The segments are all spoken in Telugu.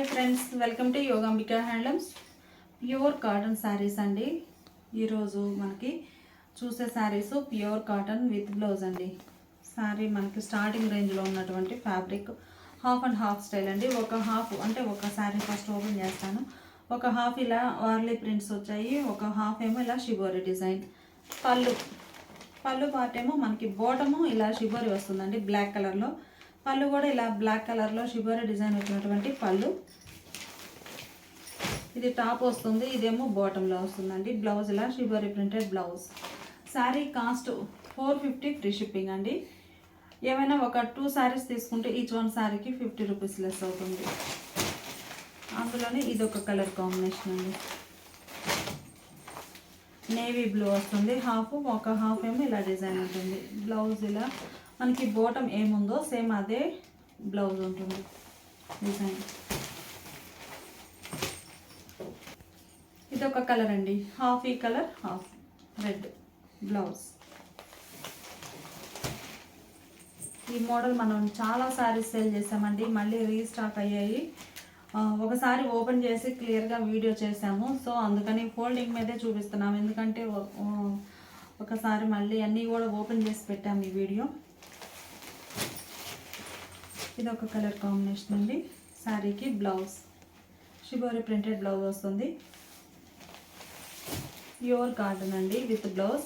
Friends, welcome to Yogambika handlooms. Pure cotton saris అండి. ఈరోజు మనకి చూసే saris pure cotton with blouse అండి. శారీ మనకి స్టార్టింగ్ రేంజ్లో ఉన్నటువంటి fabric half and half style అండి. ఒక హాఫ్ అంటే ఒక శారీ ఫస్ట్ ఓపెన్ చేస్తాను. ఒక హాఫ్ ఇలా వార్లీ ప్రింట్స్ వచ్చాయి, ఒక హాఫ్ ఏమో ఇలా షిబోరి డిజైన్. పళ్ళు పార్ట్ ఏమో మనకి బోటము ఇలా షిబోరి వస్తుందండి బ్లాక్ కలర్లో. పళ్ళు కూడా ఇలా బ్లాక్ కలర్లో షిబోరి డిజైన్ వచ్చినటువంటి పళ్ళు. ఇది టాప్ వస్తుంది, ఇదేమో బాటంలో వస్తుందండి. బ్లౌజ్ ఇలా shibori printed blouse. Sari cost 450 free shipping అండి. ఏమైనా ఒక 2 శారీస్ తీసుకుంటే ఈచ్ వన్ శారీకి 50 రూపీస్ లెస్ అవుతుంది. అందులోనే ఇదొక కలర్ కాంబినేషన్ అండి. నేవీ బ్లూ వస్తుంది, ఒక హాఫ్ ఏమో ఇలా డిజైన్ ఉంటుంది. బ్లౌజ్ ఇలా మనకి బోటం ఏముందో సేమ్ అదే బ్లౌజ్ ఉంటుంది డిజైన్. ఇదొక కలర్ అండి, హాఫ్ ఈ కలర్ హాఫ్ రెడ్ బ్లౌజ్. ఈ మోడల్ మనం చాలా సారీస్ సేల్ చేసామండి, మళ్ళీ రీస్టాక్ అయ్యాయి. ఒకసారి ఓపెన్ చేసి క్లియర్గా వీడియో చేసాము, సో అందుకని ఫోల్డింగ్ మీదే చూపిస్తున్నాము. ఎందుకంటే ఒకసారి మళ్ళీ అన్నీ కూడా ఓపెన్ చేసి పెట్టాము ఈ వీడియో. ఇది ఒక కలర్ కాంబినేషన్ అండి. శారీకి బ్లౌజ్ షిబోరి ప్రింటెడ్ బ్లౌజ్ వస్తుంది. ప్యూర్ కాటన్ అండి విత్ బ్లౌజ్.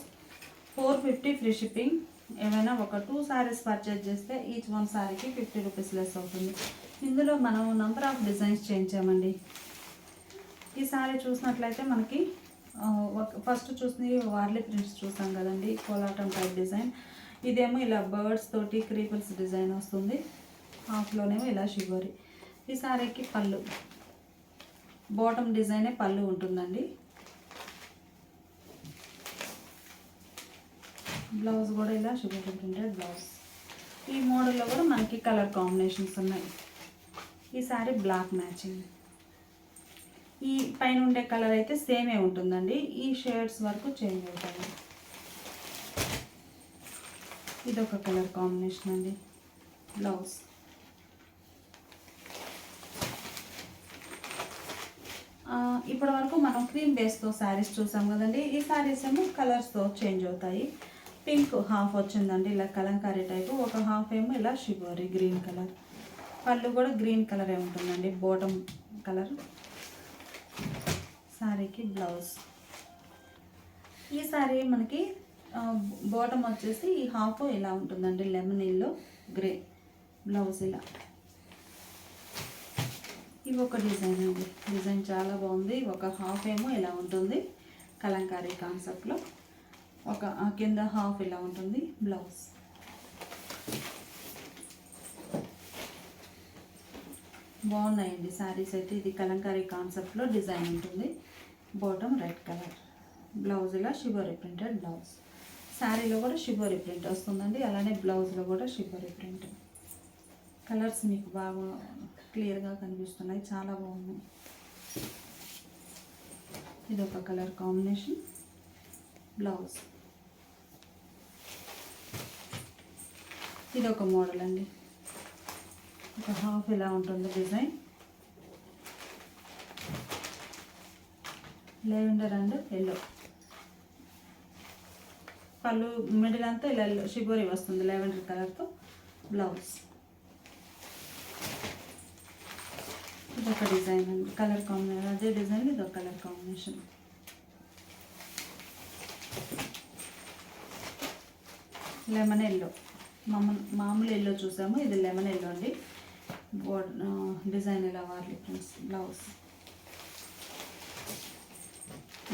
450 free shipping. ఏమైనా ఒక 2 శారీస్ పర్చేజ్ చేస్తే ఈచ్ వన్ శారీకి 50 రూపీస్ లెస్ అవుతుంది. ఇందులో మనం నంబర్ ఆఫ్ డిజైన్స్ చేయించామండి. ఈ శారీ చూసినట్లయితే మనకి ఫస్ట్ చూసి వార్లీ ప్రింట్స్ చూసాం కదండి, కోలాటం టైప్ డిజైన్. ఇదేమో ఇలా బర్డ్స్ తోటి క్రీపర్స్ డిజైన్ వస్తుంది. హాఫ్లోనేమో ఇలా షిబోరి. ఈ శారీకి పళ్ళు బాటమ్ డిజైనే పళ్ళు ఉంటుందండి. బ్లౌజ్ కూడా ఇలా షిబోరి ప్రింటెడ్ బ్లౌజ్. ఈ మోడల్లో కూడా మనకి కలర్ కాంబినేషన్స్ ఉన్నాయి. ఈ శారీ బ్లాక్ మ్యాచింగ్. ఈ పైన ఉండే కలర్ అయితే సేమే ఉంటుందండి, ఈ షేడ్స్ వరకు చేంజ్ అవుతాయి. ఇదొక కలర్ కాంబినేషన్ అండి. బ్లౌజ్ ఇప్పటి వరకు మనం క్రీమ్ బేస్తో శారీస్ చూసాం కదండి. ఈ శారీస్ ఏమో కలర్స్తో చేంజ్ అవుతాయి. పింక్ హాఫ్ వచ్చిందండి, ఇలా కలంకారీ టైపు. ఒక హాఫ్ ఏమో ఇలా షిబోరి గ్రీన్ కలర్. పళ్ళు కూడా గ్రీన్ కలరే ఉంటుందండి, బాటమ్ కలర్. శారీకి బ్లౌజ్. ఈ శారీ మనకి బాటమ్ వచ్చేసి ఈ హాఫ్ ఇలా ఉంటుందండి, లెమన్ ఎల్లో గ్రే. బ్లౌజ్ ఇలా. ఇవి ఒక డిజైన్ అండి, డిజైన్ చాలా బాగుంది. ఒక హాఫ్ ఏమో ఇలా ఉంటుంది కలంకారీ కాన్సెప్ట్లో, ఒక కింద హాఫ్ ఇలా ఉంటుంది బ్లౌజ్. బాగున్నాయండి శారీస్ అయితే. ఇది కలంకారీ కాన్సెప్ట్లో డిజైన్ ఉంటుంది. Bottom red colour. బ్లౌజ్ ఇలా షిబోరి ప్రింటెడ్ బ్లౌజ్. శారీలో కూడా షిబోరి ప్రింట్ వస్తుందండి, అలానే బ్లౌజ్లో కూడా షిబోరి ప్రింట్. కలర్స్ మీకు బాగా క్లియర్గా కనిపిస్తున్నాయి, చాలా బాగున్నాయి. ఇది ఒక కలర్ కాంబినేషన్. బ్లౌజ్. ఇది ఒక మోడల్ అండి, ఒక హాఫ్ ఇలా ఉంటుంది డిజైన్. Lavender and yellow. పళ్ళు మిడిల్ అంతా ఇలా షిబోరి వస్తుంది లెవెండర్ కలర్తో. బ్లౌజ్. ఇదొక డిజైన్ అండి, కలర్ కాంబినేషన్. అదే డిజైన్ ఇదొక కలర్ కాంబినేషన్. Lemon yellow. మామూలు ఎల్లో చూసాము, ఇది లెమన్ ఎల్లో అండి. డిజైన్ ఇలా వార్లీ ప్రింట్స్. బ్లౌజ్.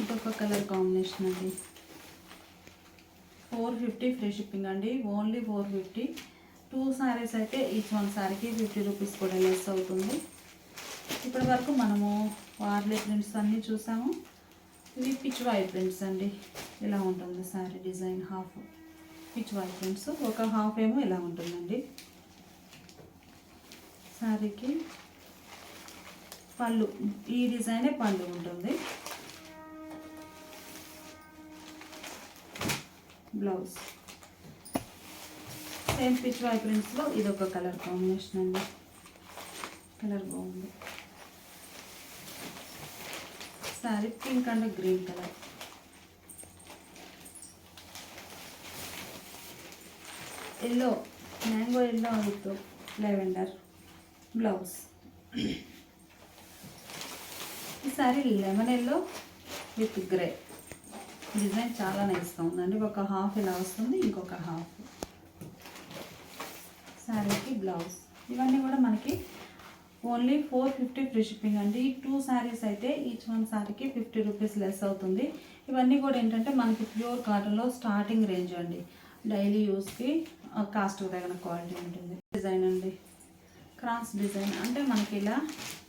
ఇదొక కలర్ కాంబినేషన్ అండి. 450 ఫ్రీ షిప్పింగ్ అండి, ఓన్లీ 450. 2 శారీస్ అయితే ఈచ్ వన్ శారీకి 50 రూపీస్ కూడా లెస్ అవుతుంది. ఇప్పటి వరకు మనము వార్లీ ప్రింట్స్ అన్నీ చూసాము. ఇవి పిచ్ వై ప్రింట్స్ అండి. ఇలా ఉంటుంది sari design. Half pichwai prints, ఒక హాఫ్ ఏమో ఇలా ఉంటుందండి. శారీకి పళ్ళు ఈ డిజైనే పళ్ళు ఉంటుంది. బ్లౌజ్ సేమ్ పిచ్ వై ప్రింట్స్లో ఇదొక కలర్ కాంబినేషన్ అండి. కలర్ బాగుంది. Sari pink and green colour. Yellow, mango yellow with lavender blouse. ఈ sari lemon yellow with grey. Design చాలా నైస్గా ఉందండి. ఒక హాఫ్ ఇలా వస్తుంది, ఇంకొక హాఫ్. శారీకి బ్లౌజ్. ఇవన్నీ కూడా మనకి ఓన్లీ 450 ఫ్రీ షిప్పింగ్ అండి. 2 శారీస్ అయితే ఈచ్ వన్ శారీకి 50 రూపీస్ లెస్ అవుతుంది. ఇవన్నీ కూడా ఏంటంటే మనకి ప్యూర్ కాటన్లో స్టార్టింగ్ రేంజ్ అండి. డైలీ యూస్కి కాస్ట్ తగిన క్వాలిటీ ఉంటుంది. డిజైన్ అండి, క్రాస్ డిజైన్ అంటే మనకి ఇలా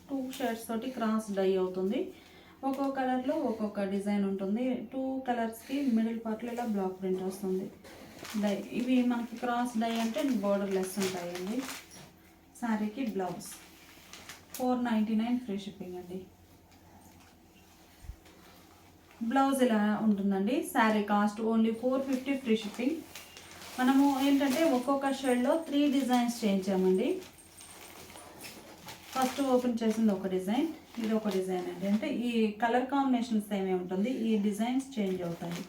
2 షేడ్స్ తోటి క్రాస్ డై అవుతుంది. ఒక్కొక్క కలర్లో ఒక్కొక్క డిజైన్ ఉంటుంది. 2 కలర్స్కి మిడిల్ పార్ట్లో ఇలా బ్లాక్ ప్రింట్ వస్తుంది. డై ఇవి మనకి క్రాస్ డై అంటే బోర్డర్ లెస్ ఉంటాయండి. శారీకి బ్లౌజ్ 499 ఫ్రీ షిప్పింగ్ అండి. బ్లౌజ్ ఇలా ఉంటుందండి. Sari cost only 450 free shipping. మనము ఏంటంటే ఒక్కొక్క షేడ్లో 3 డిజైన్స్ చేయించామండి. ఫస్ట్ ఓపెన్ చేసింది ఒక డిజైన్, ఇది ఒక డిజైన్ అండి. అంటే ఈ కలర్ కాంబినేషన్ సేమే ఉంటుంది, ఈ డిజైన్స్ చేంజ్ అవుతాయి.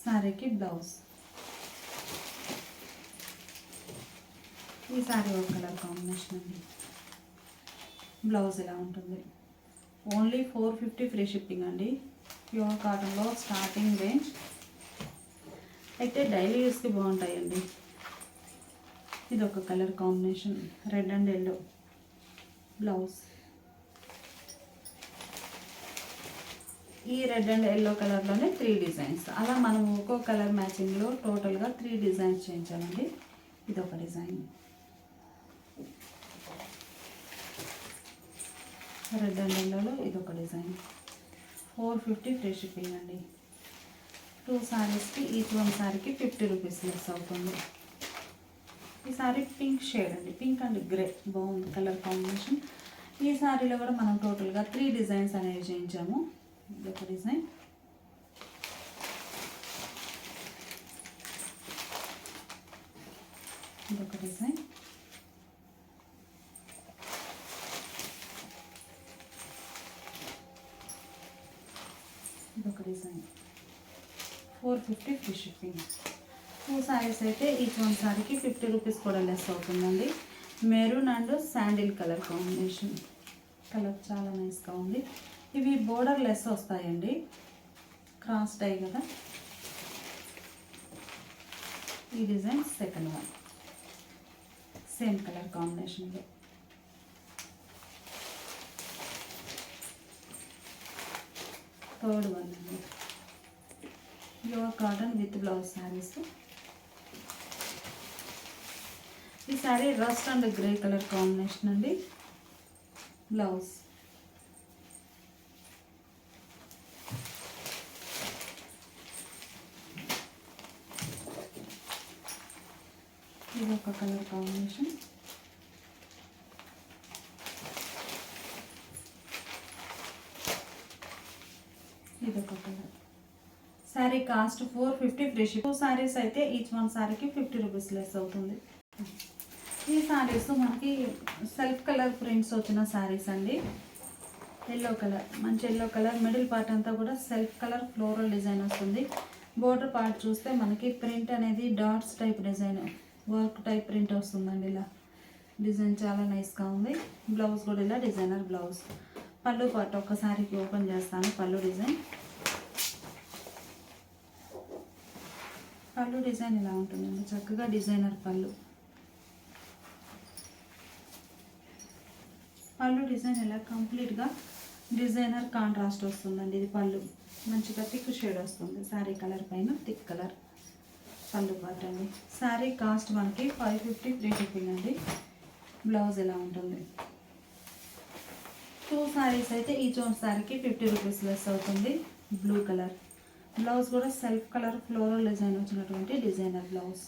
శారీకి బ్లౌజ్. ఈ శారీ ఒక కలర్ కాంబినేషన్ అండి. బ్లౌజ్ ఇలా ఉంటుంది. ఓన్లీ 450 ఫ్రీ షిప్పింగ్ అండి. ప్యూర్ కాటన్లో స్టార్టింగ్ రేంజ్ అయితే డైలీ యూస్కి బాగుంటాయండి. ఇది ఒక colour combination, red and yellow blouse. ఈ రెడ్ అండ్ ఎల్లో కలర్లోనే 3 డిజైన్స్. అలా మనం ఒక్కో కలర్ మ్యాచింగ్లో టోటల్గా 3 డిజైన్స్ చేయించామండి. ఇది ఒక డిజైన్, రెడ్ అండ్ ఎల్లోలో ఇది ఒక డిజైన్. 450 ఫ్రీ షిప్పింగ్ అండి. 2 శారీస్కి ఈచ్ వన్ శారీకి 50 రూపీస్ లెస్ అవుతుంది. ఈ శారీ పింక్ షేడ్ అండి, పింక్ అండ్ గ్రే బాగుంది కలర్ కాంబినేషన్. ఈ శారీలో కూడా మనం టోటల్గా 3 డిజైన్స్ అనేవి చేయించాము. ఇది ఒక డిజైన్, ఇదొక డిజైన్, ఇదొక డిజైన్. 450 free shipping. 2 శారీస్ అయితే ఈచ్ వన్ శారీకి 50 రూపీస్ కూడా లెస్ అవుతుందండి. Maroon and sandal colour combination. Colour చాలా నైస్గా ఉంది. ఇవి బోర్డర్ లెస్ వస్తాయండి, క్రాస్ డై కదా. ఈ design second one, same colour కాంబినేషన్లో. థర్డ్ వన్ అండి, pure cotton with blouse saris. ఈ sari rust and grey colour combination అండి. బ్లౌజ్. ఇది ఒక కలర్ కాంబినేషన్. ఇది ఒక colour. Sari cost 450 free ship. 2 saris అయితే ఈచ్ వన్ శారీకి 50 రూపీస్ లెస్ అవుతుంది. ఈ శారీస్ మనకి సెల్ఫ్ కలర్ ప్రింట్స్ వచ్చిన శారీస్ అండి. ఎల్లో కలర్, మంచి ఎల్లో కలర్. మిడిల్ పార్ట్ అంతా కూడా సెల్ఫ్ కలర్ ఫ్లోరల్ డిజైన్ వస్తుంది. బోర్డర్ పార్ట్ చూస్తే మనకి ప్రింట్ అనేది dots type design, work type print వస్తుందండి. ఇలా డిజైన్ చాలా నైస్గా ఉంది. బ్లౌజ్ కూడా ఇలా డిజైనర్ బ్లౌజ్. పళ్ళు పార్ట్ ఒక్కసారికి ఓపెన్ చేస్తాను. పళ్ళు డిజైన్, పళ్ళు డిజైన్ ఇలా ఉంటుందండి. చక్కగా డిజైనర్ పళ్ళు. పళ్ళు డిజైన్ ఇలా కంప్లీట్గా డిజైనర్ కాంట్రాస్ట్ వస్తుందండి. ఇది పళ్ళు మంచిగా థిక్ షేడ్ వస్తుంది. శారీ కలర్ పైన థిక్ కలర్ పళ్ళు పార్ట్ అండి. శారీ కాస్ట్ మనకి 550 ఫ్రీ షిప్పింగ్ అండి. బ్లౌజ్ ఇలా ఉంటుంది. 2 శారీస్ అయితే ఈచ్ వన్ శారీకి 50 రూపీస్ లెస్ అవుతుంది. బ్లూ కలర్ బ్లౌజ్ కూడా సెల్ఫ్ కలర్ ఫ్లోరల్ డిజైన్ వచ్చినటువంటి డిజైనర్ బ్లౌజ్.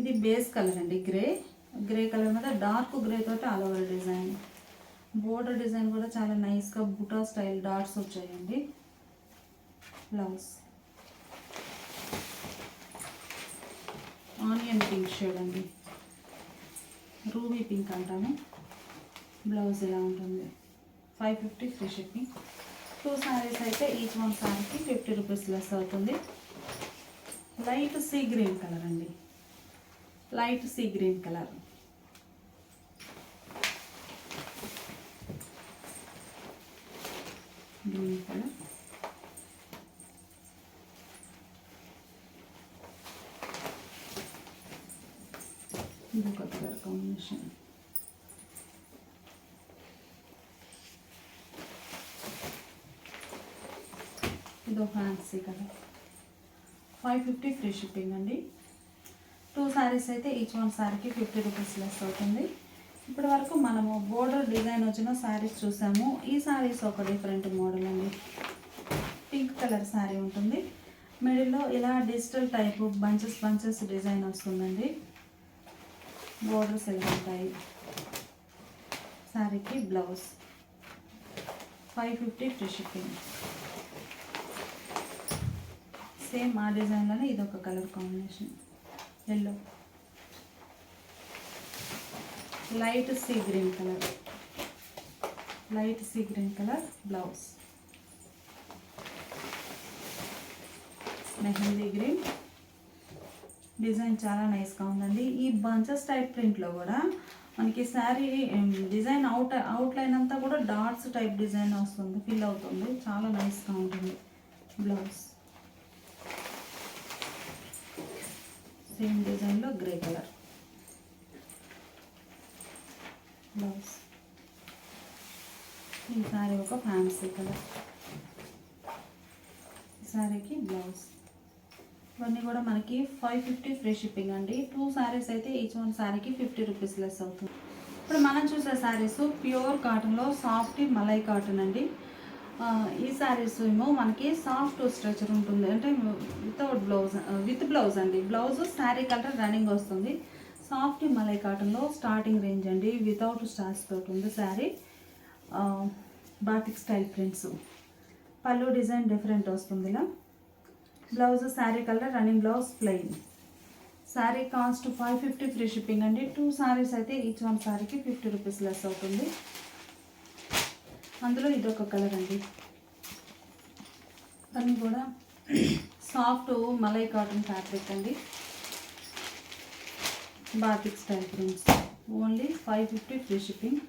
ఇది బేస్ కలర్ అండి, గ్రే కలర్ మీద డార్క్ గ్రే తోటి all over design. Border design కూడా చాలా నైస్గా బుటా స్టైల్ డాట్స్ వచ్చాయండి. బ్లౌజ్ ఆనియన్ పింక్ షేడ్ అండి, రూబీ పింక్ అంటాము. బ్లౌజ్ ఇలా ఉంటుంది. 550 ఫ్రీ షిప్పింగ్. 2 సారీస్ అయితే ఈచ్ వన్ సారీకి 50 రూపీస్ లెస్ అవుతుంది. లైట్ సీ గ్రీన్ కలర్ అండి, light sea green colour. Green colour, ఇది ఒక కలర్ కాంబినేషన్. ఇదో ఫ్యాన్సీ కలర్. 550 ఫ్రీ షిప్పింగ్ అండి. 2 సారీస్ అయితే ఈచ్ వన్ సారీకి 50 రూపీస్ లెస్ అవుతుంది. ఇప్పటి వరకు మనము బోర్డర్ డిజైన్ వచ్చిన సారీస్ చూసాము. ఈ సారీస్ ఒక డిఫరెంట్ మోడల్ అండి. పింక్ కలర్ సారీ ఉంటుంది, మిడిల్లో ఇలా డిజిటల్ టైప్ బంచెస్ డిజైన్ వస్తుందండి. బోర్డర్స్ ఎలా ఉంటాయి. సారీకి బ్లౌజ్. 550 free shipping. సేమ్ ఆ డిజైన్లోనే ఇదొక colour combination, yellow, light sea green colour, light sea green colour blouse. Mehndi green design చాలా నైస్గా ఉందండి. ఈ బంచెస్ టైప్ ప్రింట్లో కూడా మనకి శారీ డిజైన్ అవుట్లైన్ అంతా కూడా డాట్స్ టైప్ డిజైన్ వస్తుంది, ఫిల్ అవుతుంది, చాలా నైస్గా ఉంటుంది. బ్లౌజ్ సేమ్ డిజైన్లో గ్రే కలర్ బ్లౌజ్. ఈ సారీ ఒక ఫ్యాన్సీ కలర్, ఈ సారీకి బ్లౌజ్. ఇవన్నీ కూడా మనకి 550 ఫ్రీ షిప్పింగ్ అండి. 2 సారీస్ అయితే ఈచ్ వన్ సారీకి 50 రూపీస్ లెస్ అవుతుంది. ఇప్పుడు మనం చూసే సారీస్ ప్యూర్ కాటన్లో సాఫ్ట్ మలై కాటన్ అండి. ఈ సారీస్ ఏమో మనకి సాఫ్ట్ స్ట్రెచర్ ఉంటుంది, అంటే విత్ బ్లౌజ్ అండి. బ్లౌజ్ శారీ కలర్ రన్నింగ్ వస్తుంది. సాఫ్ట్ మలై కాటన్లో స్టార్టింగ్ రేంజ్ అండి, వితౌట్ స్టార్స్ తోటి ఉంది శారీ. బాటిక్ స్టైల్ ప్రింట్స్, పళ్ళు డిజైన్ డిఫరెంట్ వస్తుంది ఇలా. Blouse sari colour running blouse plain. Sari cost 550 free shipping అండి. 2 సారీస్ అయితే ఈచ్ వన్ సారీకి 50 రూపీస్ లెస్ అవుతుంది. అందులో ఇదొక కలర్ అండి, అన్నీ కూడా సాఫ్ట్ మలై కాటన్ ఫ్యాబ్రిక్ అండి. Batik style prints, only 550 free shipping.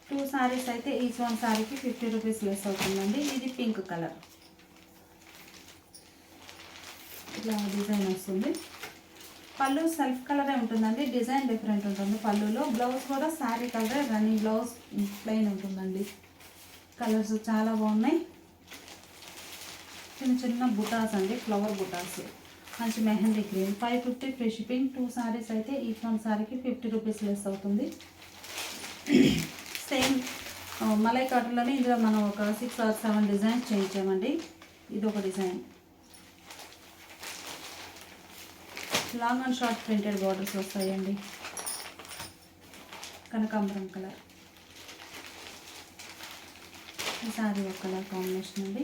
2 saris అయితే ఈచ్ వన్ సారీకి 50 రూపీస్ లెస్ అవుతుందండి. ఇది పింక్ కలర్, ఇట్లా డిజైన్ వస్తుంది. పళ్ళు సెల్ఫ్ కలరే ఉంటుందండి, డిజైన్ డిఫరెంట్ ఉంటుంది పళ్ళులో. బ్లౌజ్ కూడా శారీ కలరే రన్నింగ్ బ్లౌజ్ ప్లెయిన్ ఉంటుందండి. కలర్స్ చాలా బాగున్నాయి. చిన్న చిన్న బుటాస్ అండి, ఫ్లవర్ బుటాస్, మంచి mehndi green. 550 free shipping. 2 saris అయితే ఈచ్ వన్ సారీకి 50 రూపీస్ లెస్ అవుతుంది. సేమ్ మలై కాటన్లోనే ఇందులో మనం ఒక 6 or 7 డిజైన్స్ చేయించామండి. ఇది ఒక design, long and short printed borders వస్తాయండి. కనకాంబరం కలర్, ఈ సారీ ఒక కలర్ కాంబినేషన్ అండి.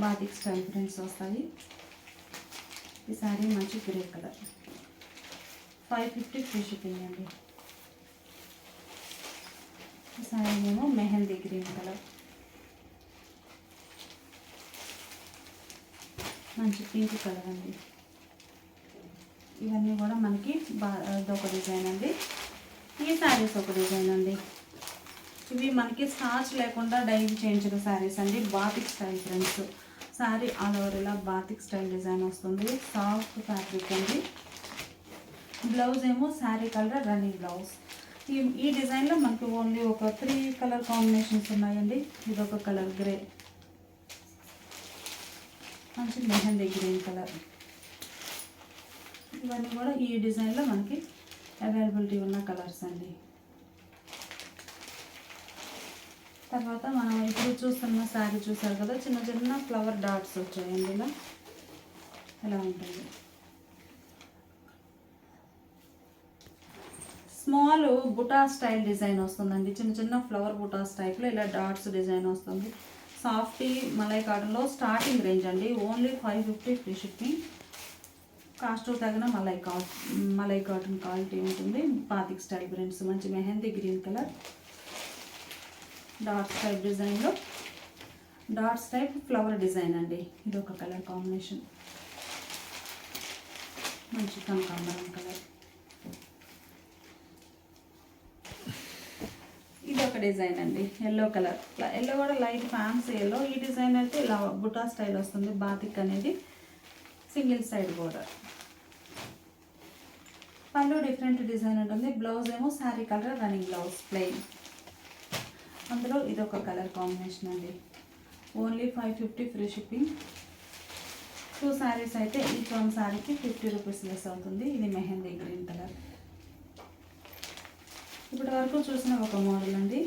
బాటిక్ స్టైల్ ప్రింట్స్ వస్తాయి. ఈ సారీ మంచి గ్రే కలర్. 550 ఫ్రీ షిప్పింగ్ అండి. ఈ సారీ ఏమో మెహందీ గ్రీన్ కలర్, మంచి పింక్ కలర్ అండి. ఇవన్నీ కూడా మనకి ఇదొక డిజైన్ అండి. ఈ శారీస్ ఒక డిజైన్ అండి. ఇవి మనకి స్టార్చ్ లేకుండా డైయింగ్ చేయించిన శారీస్ అండి. Batik style prints. Sari all over ఇలా బాతిక్ స్టైల్ డిజైన్ వస్తుంది. సాఫ్ట్ ఫ్యాబ్రిక్ అండి. బ్లౌజ్ ఏమో శారీ కలర్ రన్నింగ్ బ్లౌజ్. ఈ డిజైన్లో మనకి ఓన్లీ ఒక 3 కలర్ కాంబినేషన్స్ ఉన్నాయండి. ఇదొక కలర్ గ్రే, మంచి మెహందీ గ్రీన్ కలర్. ఇవన్నీ కూడా ఈ డిజైన్లో మనకి అవైలబిలిటీ ఉన్న కలర్స్ అండి. తర్వాత మనం ఇప్పుడు చూస్తున్న శారీ చూసారు కదా, చిన్న చిన్న ఫ్లవర్ డాట్స్ వచ్చాయండి. ఇలా ఎలా ఉంటుంది. స్మాల్ బుటా స్టైల్ డిజైన్ వస్తుందండి. చిన్న చిన్న ఫ్లవర్ బుటాస్ టైప్లో ఇలా డాట్స్ డిజైన్ వస్తుంది. సాఫ్టీ మలై కాటన్లో స్టార్టింగ్ రేంజ్ అండి. Only 550 free shipping. కాస్ట్ తగిన మలై కాటన్ క్వాలిటీ ఉంటుంది. బాతిక్ స్టైల్ ప్రింట్స్, మంచి mehndi green colour, dots type డిజైన్లో డాట్స్ టైప్ ఫ్లవర్ డిజైన్ అండి. ఇది ఒక కలర్ కాంబినేషన్, మంచి కనకాంబరం కలర్. ఇది ఒక డిజైన్ అండి, ఎల్లో కలర్. ఎల్లో కూడా లైట్ ఫ్యాన్సీ ఎల్లో. ఈ డిజైన్ అయితే ఇలా బుటా స్టైల్ వస్తుంది. బాతిక్ అనేది సింగిల్ సైడ్ బోర్డర్. పళ్ళు డిఫరెంట్ డిజైన్ ఉంటుంది. బ్లౌజ్ ఏమో sari colour running blouse plain. అందులో ఇది ఒక కలర్ కాంబినేషన్ అండి. Only 550 free shipping. 2 శారీస్ అయితే ఈచ్ వన్ శారీకి 50 రూపీస్ లెస్ అవుతుంది. ఇది మెహందీ గ్రీన్ కలర్. ఇప్పటి వరకు చూసిన ఒక మోడల్ అండి.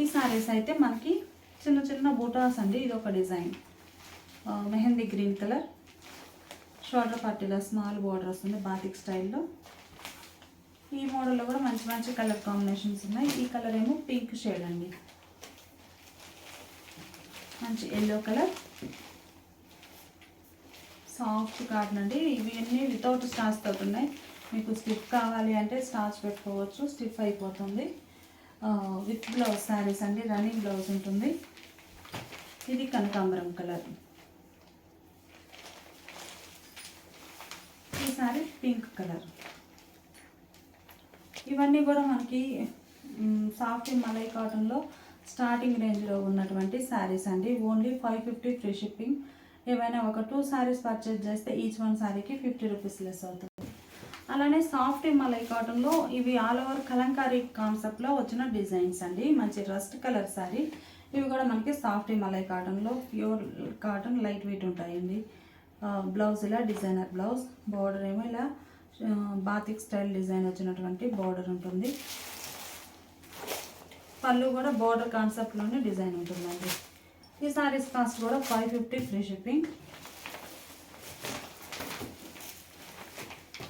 ఈ శారీస్ అయితే మనకి చిన్న చిన్న బూటాస్ అండి. ఇది ఒక design, mehndi green colour. Shoulder పార్టీలో స్మాల్ బోర్డర్ వస్తుంది బాతిక్ స్టైల్లో. ఈ మోడల్లో కూడా మంచి మంచి కలర్ కాంబినేషన్స్ ఉన్నాయి. ఈ కలర్ ఏమో పింక్ షేడ్ అండి, మంచి ఎల్లో కలర్, సాఫ్ట్ కాటన్ అండి. ఇవి అన్నీ వితౌట్ స్టార్చ్ తోటి ఉన్నాయి. మీకు స్టిఫ్ కావాలి అంటే స్టార్చ్ పెట్టుకోవచ్చు, స్టిఫ్ అయిపోతుంది. విత్ బ్లౌజ్ శారీస్ అండి, రన్నింగ్ బ్లౌజ్ ఉంటుంది. ఇది కనకాంబరం కలర్. ఈ శారీ పింక్ కలర్. ఇవన్నీ కూడా మనకి సాఫ్ట్ మలై కాటన్లో స్టార్టింగ్ రేంజ్లో ఉన్నటువంటి శారీస్ అండి. Only 550 free shipping. ఏవైనా ఒక 2 శారీస్ పర్చేజ్ చేస్తే ఈచ్ వన్ శారీకి 50 రూపీస్ లెస్ అవుతుంది. అలానే సాఫ్ట్ మలై కాటన్లో ఇవి ఆల్ ఓవర్ కలంకారీ కాన్సెప్ట్లో వచ్చిన డిజైన్స్ అండి. మంచి రస్ట్ కలర్ శారీ. ఇవి కూడా మనకి సాఫ్ట్ మలై కాటన్లో ప్యూర్ కాటన్ లైట్ వెయిట్ ఉంటాయండి. బ్లౌజ్ ఇలా డిజైనర్ బ్లౌజ్, బోర్డర్ ఏమో ఇలా బాతిక్ స్టైల్ డిజైన్ వచ్చినటువంటి బోర్డర్ ఉంటుంది. పళ్ళు కూడా బోర్డర్ కాన్సెప్ట్లోనే డిజైన్ ఉంటుందండి. ఈ సారీస్ కాస్ట్ కూడా 550 ఫ్రీ షిప్పింగ్.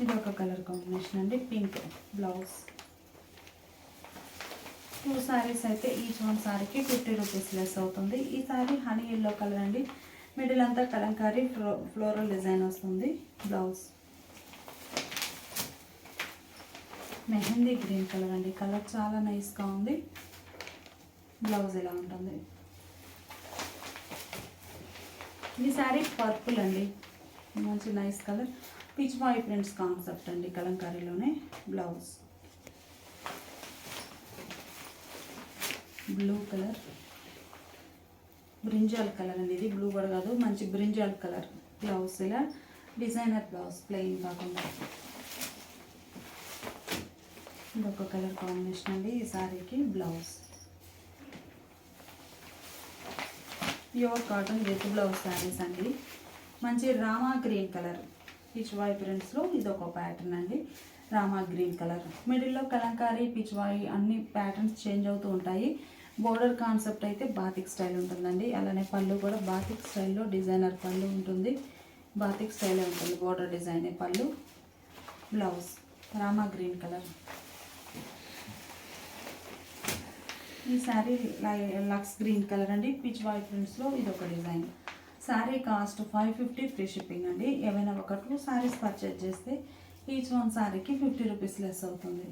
ఇది ఒక కలర్ కాంబినేషన్ అండి, పింక్ బ్లౌజ్. 2 శారీస్ అయితే ఈచ్ వన్ శారీకి 50 రూపీస్ లెస్ అవుతుంది. ఈ శారీ హనీ ఎల్లో కలర్ అండి. మిడిల్ అంతా కలంకారీ ఫ్లోరల్ డిజైన్ వస్తుంది. బ్లౌజ్ మెహందీ గ్రీన్ కలర్ అండి. కలర్ చాలా నైస్గా ఉంది. బ్లౌజ్ ఇలా ఉంటుంది. ఈ శారీ పర్పుల్ అండి, మంచి nice colour. Pichwai prints concept అండి కలంకారీలోనే. Blouse blue colour, brinjal colour అండి. ఇది బ్లూ కూడా కాదు, మంచి బ్రింజాల్ కలర్. బ్లౌజ్ ఇలా డిజైనర్ బ్లౌజ్, ప్లెయిన్ కాకుండా. ఇదొక కలర్ కాంబినేషన్ అండి. ఈ శారీకి blouse pure cotton with blouse saris అండి. మంచి రామా గ్రీన్ కలర్, పిచ్వాయి ప్రింట్స్లో ఇదొక ప్యాటర్న్ అండి. రామా గ్రీన్ కలర్, మిడిల్లో కలంకారీ పిచ్వాయి అన్ని ప్యాటర్న్స్ చేంజ్ అవుతూ ఉంటాయి. బోర్డర్ కాన్సెప్ట్ అయితే బాతిక్ స్టైల్ ఉంటుందండి. అలానే పళ్ళు కూడా బాతిక్ స్టైల్లో డిజైనర్ పళ్ళు ఉంటుంది. బాతిక్ స్టైలే ఉంటుంది, బోర్డర్ డిజైనే పళ్ళు. Blouse Rama green colour. ఈ శారీ లక్స్ గ్రీన్ కలర్ అండి, పిచ్ వైట్ ప్రింట్స్లో ఇదొక design. Sari cost 550 free shipping అండి. ఏవైనా ఒక 2 శారీస్ పర్చేజ్ చేస్తే ఈచ్ వన్ శారీకి 50 రూపీస్ లెస్ అవుతుంది.